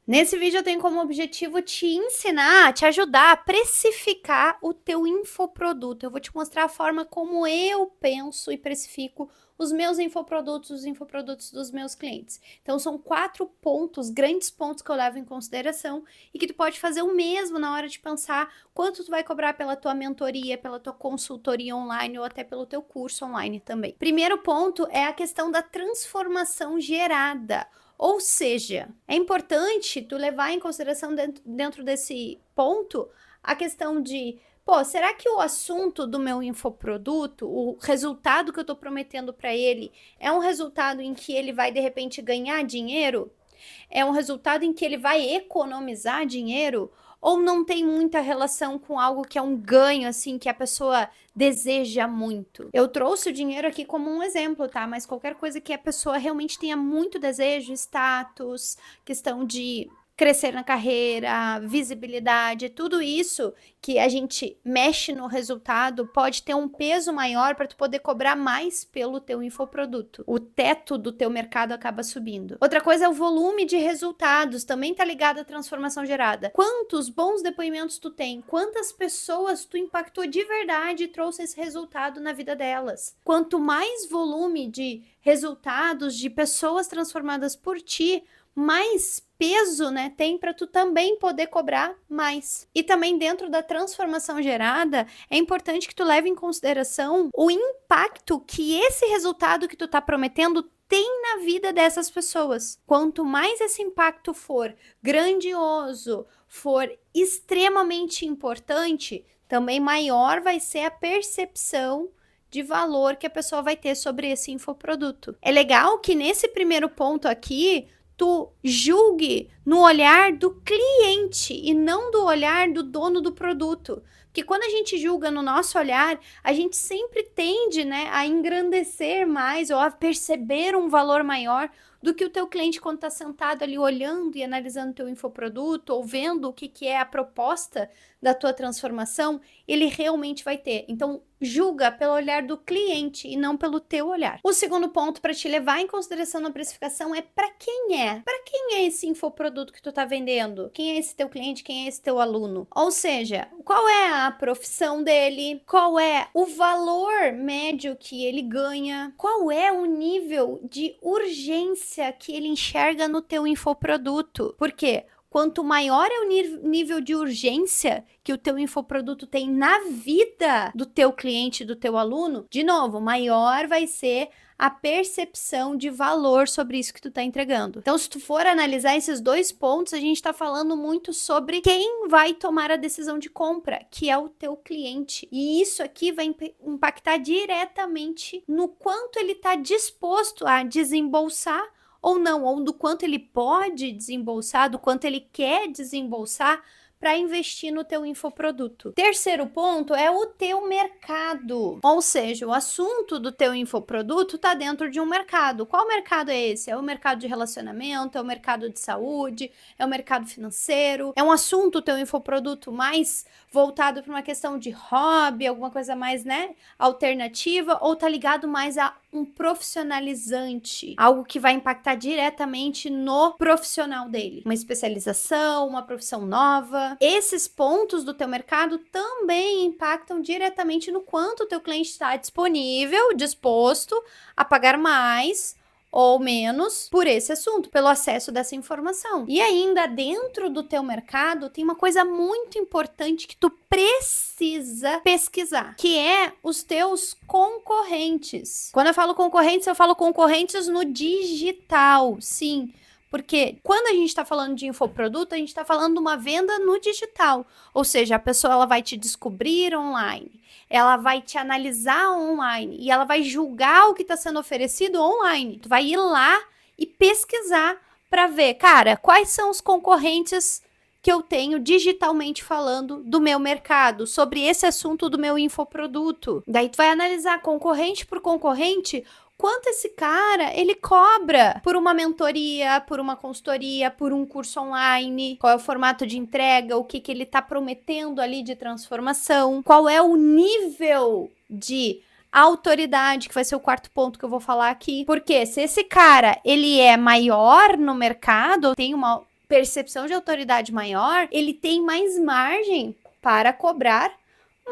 Nesse vídeo eu tenho como objetivo te ensinar, te ajudar a precificar o teu infoproduto. Eu vou te mostrar a forma como eu penso e precifico os meus infoprodutos, os infoprodutos dos meus clientes. Então são 4 pontos, grandes pontos que eu levo em consideração e que tu pode fazer o mesmo na hora de pensar quanto tu vai cobrar pela tua mentoria, pela tua consultoria online ou até pelo teu curso online também. Primeiro ponto é a questão da transformação gerada. Ou seja, é importante tu levar em consideração dentro desse ponto a questão de, pô, será que o assunto do meu infoproduto, o resultado que eu tô prometendo para ele, é um resultado em que ele vai de repente ganhar dinheiro? É um resultado em que ele vai economizar dinheiro? Ou não tem muita relação com algo que é um ganho, assim, que a pessoa deseja muito? Eu trouxe o dinheiro aqui como um exemplo, tá? Mas qualquer coisa que a pessoa realmente tenha muito desejo, status, questão de crescer na carreira, visibilidade, tudo isso que a gente mexe no resultado pode ter um peso maior para tu poder cobrar mais pelo teu infoproduto. O teto do teu mercado acaba subindo. Outra coisa é o volume de resultados, também tá ligado à transformação gerada. Quantos bons depoimentos tu tem? Quantas pessoas tu impactou de verdade e trouxe esse resultado na vida delas? Quanto mais volume de resultados de pessoas transformadas por ti, mais peso, né, tem para tu também poder cobrar mais. E também dentro da transformação gerada, é importante que tu leve em consideração o impacto que esse resultado que tu tá prometendo tem na vida dessas pessoas. Quanto mais esse impacto for grandioso, for extremamente importante, também maior vai ser a percepção de valor que a pessoa vai ter sobre esse infoproduto. É legal que nesse primeiro ponto aqui, tu julgue no olhar do cliente e não do olhar do dono do produto. Porque quando a gente julga no nosso olhar, a gente sempre tende, né, a engrandecer mais ou a perceber um valor maior do que o teu cliente quando está sentado ali olhando e analisando teu infoproduto ou vendo o que é a proposta da tua transformação, ele realmente vai ter. Então, julga pelo olhar do cliente e não pelo teu olhar. O segundo ponto para te levar em consideração na precificação é para quem é? Para quem é esse infoproduto que tu tá vendendo? Quem é esse teu cliente? Quem é esse teu aluno? Ou seja, qual é a profissão dele? Qual é o valor médio que ele ganha? Qual é o nível de urgência que ele enxerga no teu infoproduto? Por quê? Quanto maior é o nível de urgência que o teu infoproduto tem na vida do teu cliente, do teu aluno, de novo, maior vai ser a percepção de valor sobre isso que tu tá entregando. Então, se tu for analisar esses 2 pontos, a gente tá falando muito sobre quem vai tomar a decisão de compra, que é o teu cliente. E isso aqui vai impactar diretamente no quanto ele tá disposto a desembolsar ou não, ou do quanto ele pode desembolsar, do quanto ele quer desembolsar para investir no teu infoproduto. Terceiro ponto é o teu mercado, ou seja, o assunto do teu infoproduto está dentro de um mercado. Qual mercado é esse? É o mercado de relacionamento, é o mercado de saúde, é o mercado financeiro? É um assunto, o teu infoproduto, mais voltado para uma questão de hobby, alguma coisa mais, né, alternativa, ou tá ligado mais a um profissionalizante, algo que vai impactar diretamente no profissional dele, uma especialização, uma profissão nova. Esses pontos do teu mercado também impactam diretamente no quanto o teu cliente está disponível, disposto a pagar mais ou menos por esse assunto, pelo acesso dessa informação. E ainda dentro do teu mercado tem uma coisa muito importante que tu precisa pesquisar, que é os teus concorrentes. Quando eu falo concorrentes no digital, sim. Porque quando a gente está falando de infoproduto, a gente está falando de uma venda no digital. Ou seja, a pessoa ela vai te descobrir online, ela vai te analisar online e ela vai julgar o que está sendo oferecido online. Tu vai ir lá e pesquisar para ver, cara, quais são os concorrentes que eu tenho digitalmente falando do meu mercado, sobre esse assunto do meu infoproduto. Daí tu vai analisar concorrente por concorrente, quanto esse cara, ele cobra por uma mentoria, por uma consultoria, por um curso online, qual é o formato de entrega, o que ele tá prometendo ali de transformação, qual é o nível de autoridade, que vai ser o quarto ponto que eu vou falar aqui. Porque se esse cara, ele é maior no mercado, tem uma percepção de autoridade maior, ele tem mais margem para cobrar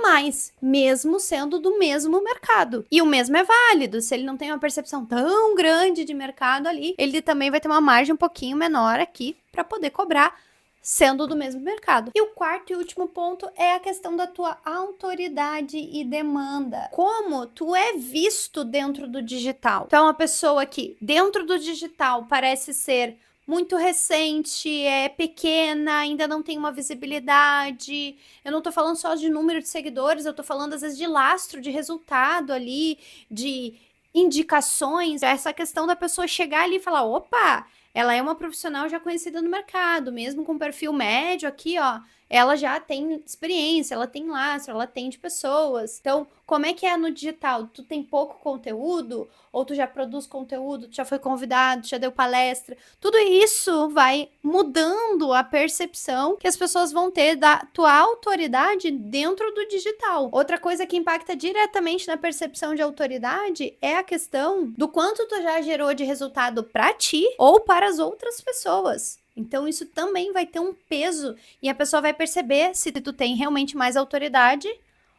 mais, mesmo sendo do mesmo mercado. E o mesmo é válido, se ele não tem uma percepção tão grande de mercado ali, ele também vai ter uma margem um pouquinho menor aqui para poder cobrar, sendo do mesmo mercado. E o quarto e último ponto é a questão da tua autoridade e demanda. Como tu é visto dentro do digital. Então, uma pessoa que dentro do digital parece ser muito recente, é pequena, ainda não tem uma visibilidade. Eu não tô falando só de número de seguidores, eu tô falando às vezes de lastro, de resultado ali, de indicações. Essa questão da pessoa chegar ali e falar, opa, ela é uma profissional já conhecida no mercado, mesmo com perfil médio aqui, ó. Ela já tem experiência, ela tem lastro, ela atende pessoas. Então, como é que é no digital? Tu tem pouco conteúdo? Ou tu já produz conteúdo? Tu já foi convidado? Tu já deu palestra? Tudo isso vai mudando a percepção que as pessoas vão ter da tua autoridade dentro do digital. Outra coisa que impacta diretamente na percepção de autoridade é a questão do quanto tu já gerou de resultado para ti ou para as outras pessoas. Então, isso também vai ter um peso e a pessoa vai perceber se tu tem realmente mais autoridade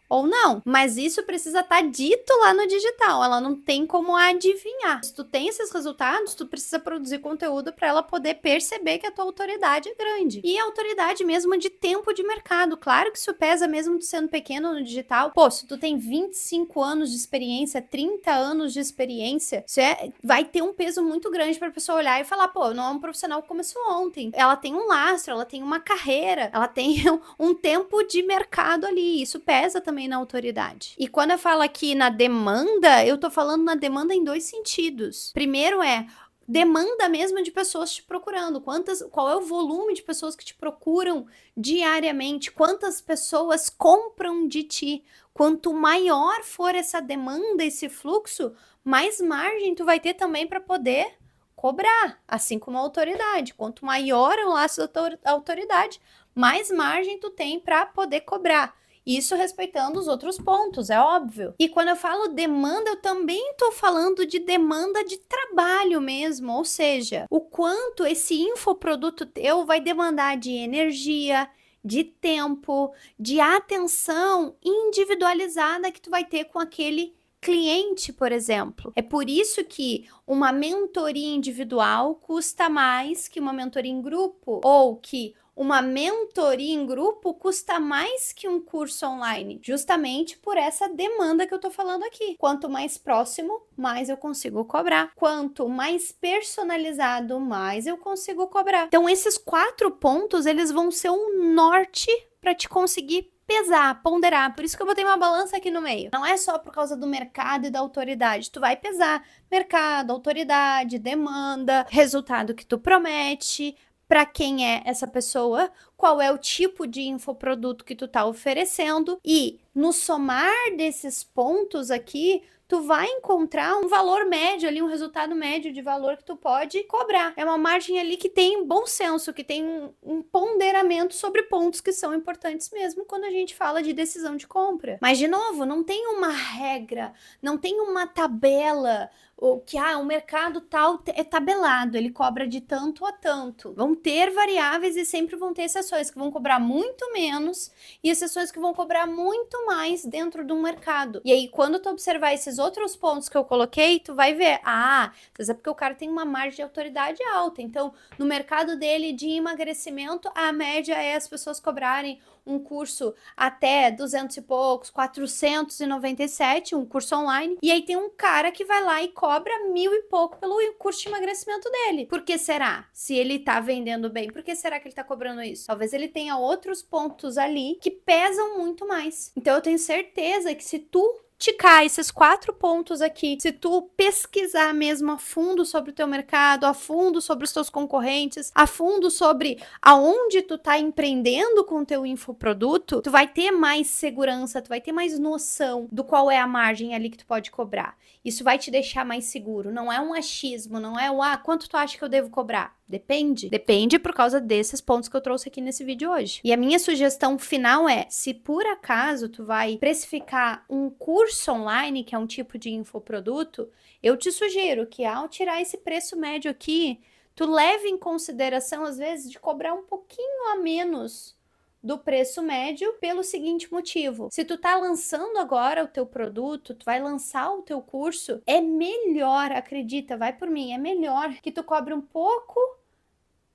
ou não. Mas isso precisa estar dito lá no digital, ela não tem como adivinhar. Se tu tem esses resultados, tu precisa produzir conteúdo para ela poder perceber que a tua autoridade é grande. E a autoridade mesmo de tempo de mercado. Claro que isso pesa mesmo tu sendo pequeno no digital. Pô, se tu tem 25 anos de experiência, 30 anos de experiência, isso vai ter um peso muito grande para a pessoa olhar e falar, pô, não é um profissional que começou ontem. Ela tem um lastro, ela tem uma carreira, ela tem um tempo de mercado ali. Isso pesa também na autoridade. E quando eu falo aqui na demanda, eu tô falando na demanda em dois sentidos. Primeiro é demanda mesmo de pessoas te procurando. Qual é o volume de pessoas que te procuram diariamente? Quantas pessoas compram de ti? Quanto maior for essa demanda, esse fluxo, mais margem tu vai ter também para poder cobrar, assim como a autoridade. Quanto maior o laço da autoridade, mais margem tu tem para poder cobrar. Isso respeitando os outros pontos, é óbvio. E quando eu falo demanda, eu também estou falando de demanda de trabalho mesmo, ou seja, o quanto esse infoproduto teu vai demandar de energia, de tempo, de atenção individualizada que tu vai ter com aquele cliente, por exemplo. É por isso que uma mentoria individual custa mais que uma mentoria em grupo, ou que uma mentoria em grupo custa mais que um curso online, justamente por essa demanda que eu tô falando aqui. Quanto mais próximo, mais eu consigo cobrar. Quanto mais personalizado, mais eu consigo cobrar. Então, esses 4 pontos, eles vão ser um norte para te conseguir pesar, ponderar. Por isso que eu botei uma balança aqui no meio. Não é só por causa do mercado e da autoridade. Tu vai pesar mercado, autoridade, demanda, resultado que tu promete, para quem é essa pessoa, qual é o tipo de infoproduto que tu tá oferecendo e no somar desses pontos aqui, tu vai encontrar um valor médio ali, um resultado médio de valor que tu pode cobrar. É uma margem ali que tem bom senso, que tem um ponderamento sobre pontos que são importantes mesmo quando a gente fala de decisão de compra. Mas, de novo, não tem uma regra, não tem uma tabela, ou que o mercado tal é tabelado, ele cobra de tanto a tanto. Vão ter variáveis e sempre vão ter exceções que vão cobrar muito menos e exceções que vão cobrar muito mais dentro do mercado. E aí, quando tu observar esses outros pontos que eu coloquei, tu vai ver, às vezes é porque o cara tem uma margem de autoridade alta. Então, no mercado dele de emagrecimento, a média é as pessoas cobrarem um curso até 200 e poucos, 497, um curso online. E aí tem um cara que vai lá e cobra 1.000 e pouco pelo curso de emagrecimento dele. Por que será? Se ele tá vendendo bem, por que será que ele tá cobrando isso? Talvez ele tenha outros pontos ali que pesam muito mais. Então eu tenho certeza que se tu ticar esses 4 pontos aqui, se tu pesquisar mesmo a fundo sobre o teu mercado, a fundo sobre os teus concorrentes, a fundo sobre aonde tu tá empreendendo com o teu infoproduto, tu vai ter mais segurança, tu vai ter mais noção do qual é a margem ali que tu pode cobrar. Isso vai te deixar mais seguro, não é um achismo, não é quanto tu acha que eu devo cobrar? Depende. Depende por causa desses pontos que eu trouxe aqui nesse vídeo hoje. E a minha sugestão final é, se por acaso tu vai precificar um curso online, que é um tipo de infoproduto, eu te sugiro que ao tirar esse preço médio aqui, tu leve em consideração, às vezes, de cobrar um pouquinho a menos do preço médio pelo seguinte motivo. Se tu tá lançando agora o teu produto, tu vai lançar o teu curso, é melhor, acredita, vai por mim, é melhor que tu cobre um pouco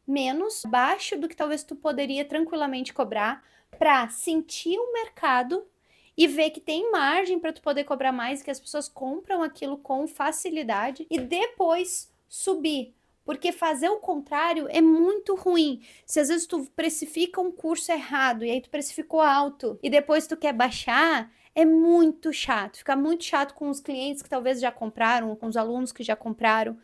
menos baixo do que talvez tu poderia tranquilamente cobrar para sentir o mercado e ver que tem margem para tu poder cobrar mais, que as pessoas compram aquilo com facilidade e depois subir. Porque fazer o contrário é muito ruim. Se às vezes tu precifica um curso errado e aí tu precificou alto e depois tu quer baixar, é muito chato. Fica muito chato com os clientes que talvez já compraram, com os alunos que já compraram.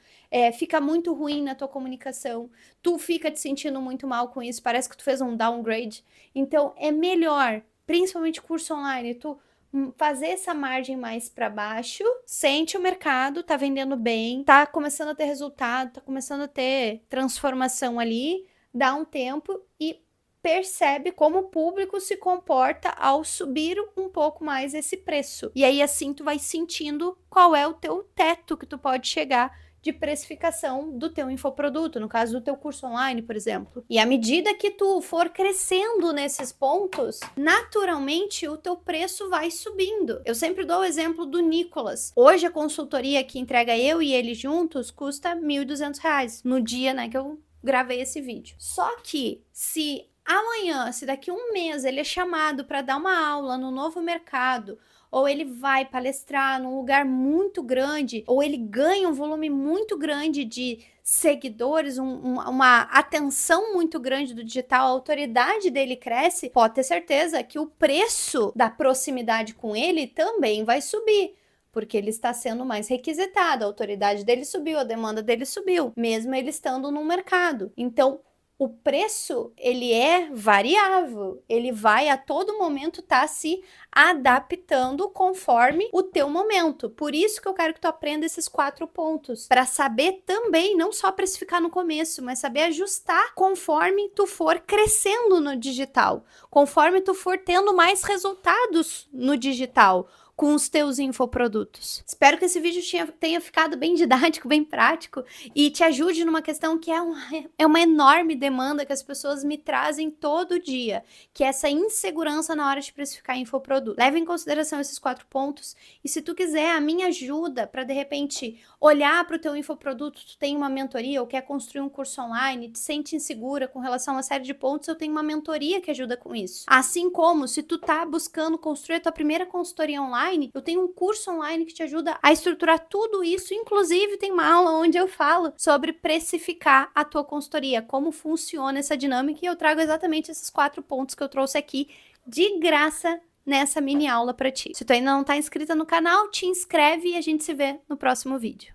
Fica muito ruim na tua comunicação. Tu fica te sentindo muito mal com isso. Parece que tu fez um downgrade. Então é melhor, principalmente curso online, tu fazer essa margem mais para baixo, sente o mercado, tá vendendo bem, tá começando a ter resultado, tá começando a ter transformação ali, dá um tempo e percebe como o público se comporta ao subir um pouco mais esse preço. E aí assim tu vai sentindo qual é o teu teto que tu pode chegar de precificação do teu infoproduto, no caso do teu curso online, por exemplo. E à medida que tu for crescendo nesses pontos, naturalmente o teu preço vai subindo. Eu sempre dou o exemplo do Nicolas. Hoje a consultoria que entrega eu e ele juntos custa R$ 1.200 no dia, né, que eu gravei esse vídeo. Só que se amanhã, se daqui um mês ele é chamado para dar uma aula no novo mercado, ou ele vai palestrar num lugar muito grande, ou ele ganha um volume muito grande de seguidores, uma atenção muito grande do digital, a autoridade dele cresce, pode ter certeza que o preço da proximidade com ele também vai subir. Porque ele está sendo mais requisitado, a autoridade dele subiu, a demanda dele subiu, mesmo ele estando no mercado. Então, o preço, ele é variável, ele vai a todo momento estar se adaptando conforme o teu momento. Por isso que eu quero que tu aprenda esses 4 pontos, para saber também, não só precificar no começo, mas saber ajustar conforme tu for crescendo no digital, conforme tu for tendo mais resultados no digital, com os teus infoprodutos. Espero que esse vídeo tenha ficado bem didático, bem prático e te ajude numa questão que é uma enorme demanda que as pessoas me trazem todo dia, que é essa insegurança na hora de precificar infoproduto. Leve em consideração esses 4 pontos e se tu quiser a minha ajuda para de repente olhar para o teu infoproduto, tu tem uma mentoria ou quer construir um curso online, te sente insegura com relação a uma série de pontos, eu tenho uma mentoria que ajuda com isso. Assim como se tu tá buscando construir a tua primeira consultoria online, eu tenho um curso online que te ajuda a estruturar tudo isso, inclusive tem uma aula onde eu falo sobre precificar a tua consultoria, como funciona essa dinâmica e eu trago exatamente esses 4 pontos que eu trouxe aqui de graça nessa mini aula para ti. Se tu ainda não tá inscrita no canal, te inscreve e a gente se vê no próximo vídeo.